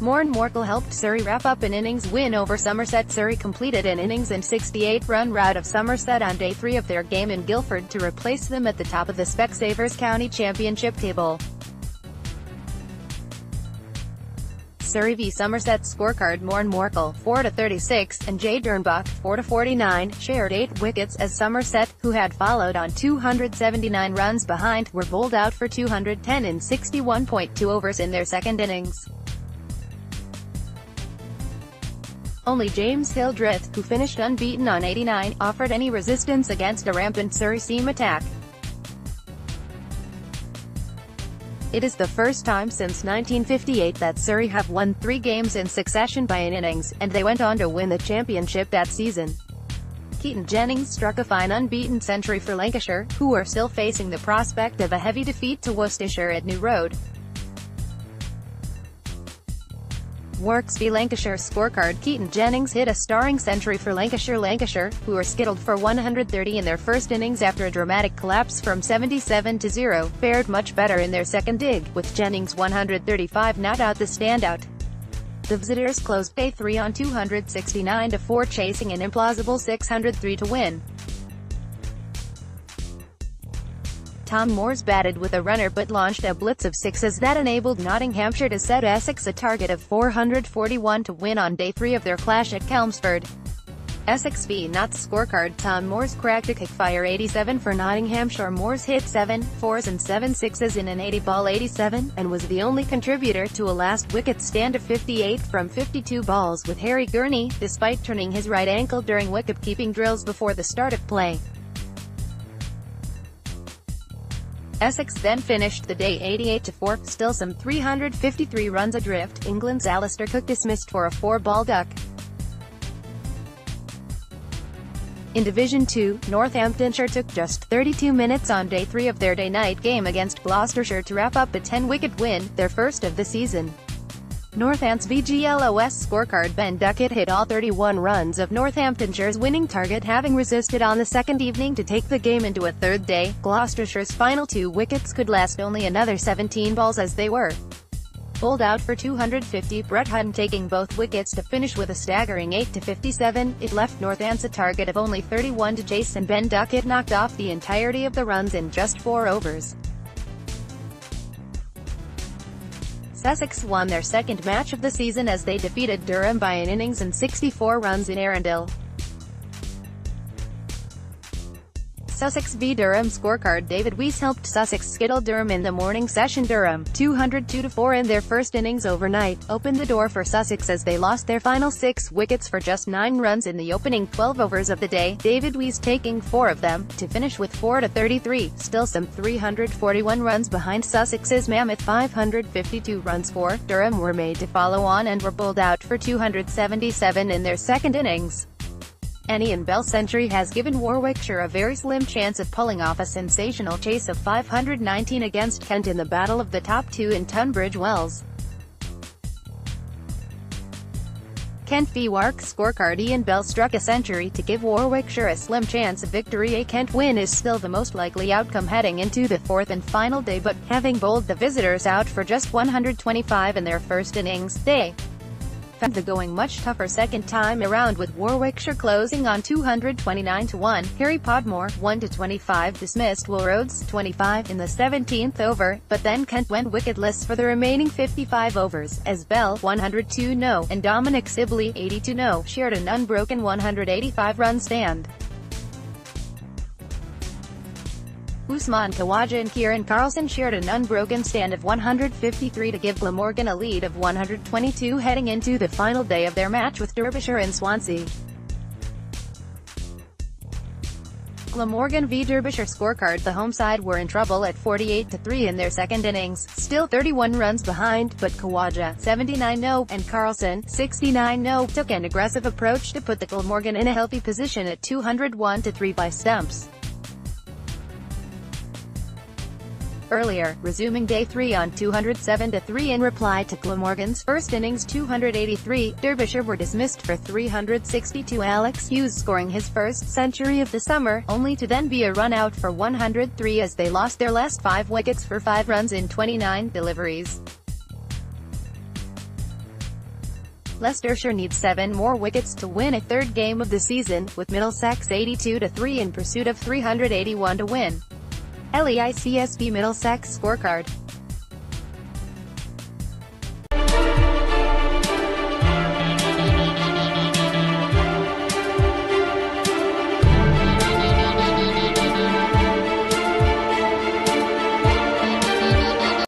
Morne Morkel helped Surrey wrap up an innings win over Somerset. Surrey completed an innings and 68-run rout of Somerset on day 3 of their game in Guildford to replace them at the top of the Specsavers County Championship table. Surrey v Somerset scorecard: Morne Morkel 4-36, and Jade Dernbach 4-49, shared 8 wickets as Somerset, who had followed on 279 runs behind, were bowled out for 210 in 61.2 overs in their second innings. Only James Hildreth, who finished unbeaten on 89, offered any resistance against a rampant Surrey seam attack. It is the first time since 1958 that Surrey have won 3 games in succession by an innings, and they went on to win the championship that season. Keaton Jennings struck a fine unbeaten century for Lancashire, who were still facing the prospect of a heavy defeat to Worcestershire at New Road. Works v Lancashire scorecard: Keaton Jennings hit a starring century for Lancashire, who were skittled for 130 in their first innings after a dramatic collapse from 77-0, fared much better in their second dig, with Jennings' 135 not out the standout. The visitors closed day 3 on 269-4, chasing an implausible 603 to win. Tom Moores batted with a runner but launched a blitz of sixes that enabled Nottinghamshire to set Essex a target of 441 to win on day 3 of their clash at Chelmsford. Essex v Notts scorecard: Tom Moores cracked a kickfire 87 for Nottinghamshire. Moores hit 7 4s and 7 6s in an 80-ball 87, and was the only contributor to a last wicket stand of 58 from 52 balls, with Harry Gurney, despite turning his right ankle during wicket-keeping drills before the start of play. Essex then finished the day 88-4, still some 353 runs adrift. England's Alistair Cook dismissed for a 4-ball duck. In Division 2, Northamptonshire took just 32 minutes on day 3 of their day-night game against Gloucestershire to wrap up a 10-wicket win, their first of the season. Northants v GLOS scorecard: Ben Duckett hit all 31 runs of Northamptonshire's winning target, having resisted on the second evening to take the game into a third day. Gloucestershire's final 2 wickets could last only another 17 balls as they were bowled out for 250. Brett Hutton taking both wickets to finish with a staggering 8-57. It left Northants a target of only 31 to chase, and Ben Duckett knocked off the entirety of the runs in just 4 overs. Sussex won their second match of the season as they defeated Durham by an innings and 64 runs in Arundel. Sussex v Durham scorecard: David Weiss helped Sussex skittle Durham in the morning session. Durham, 202-4 in their first innings overnight, opened the door for Sussex as they lost their final 6 wickets for just 9 runs in the opening 12 overs of the day, David Weiss taking 4 of them, to finish with 4-33, still some 341 runs behind Sussex's mammoth 552-run score. Durham were made to follow on and were bowled out for 277 in their second innings. An Ian Bell century has given Warwickshire a very slim chance of pulling off a sensational chase of 519 against Kent in the battle of the top 2 in Tunbridge Wells. Kent v Wark scorecard: Ian Bell struck a century to give Warwickshire a slim chance of victory. A Kent win is still the most likely outcome heading into the 4th and final day, but, having bowled the visitors out for just 125 in their first innings, they found the going much tougher second time around, with Warwickshire closing on 229-1. Harry Podmore, 1-25, dismissed Will Rhodes, 25, in the 17th over, but then Kent went wicketless for the remaining 55 overs, as Bell, 102-0, and Dominic Sibley, 82-0, shared an unbroken 185-run stand. Usman Khawaja and Kieran Carlson shared an unbroken stand of 153 to give Glamorgan a lead of 122 heading into the final day of their match with Derbyshire in Swansea. Glamorgan v Derbyshire scorecard: the home side were in trouble at 48-3 in their second innings, still 31 runs behind, but Khawaja, 79-0, and Carlson, 69-0, took an aggressive approach to put the Glamorgan in a healthy position at 201-3 by stumps. Earlier, resuming day 3 on 207-3 in reply to Glamorgan's first innings 283, Derbyshire were dismissed for 362. Alex Hughes scoring his first century of the summer, only to then be a run-out for 103 as they lost their last 5 wickets for 5 runs in 29 deliveries. Leicestershire needs 7 more wickets to win a third game of the season, with Middlesex 82-3 in pursuit of 381 to win. LEICSB Middlesex scorecard.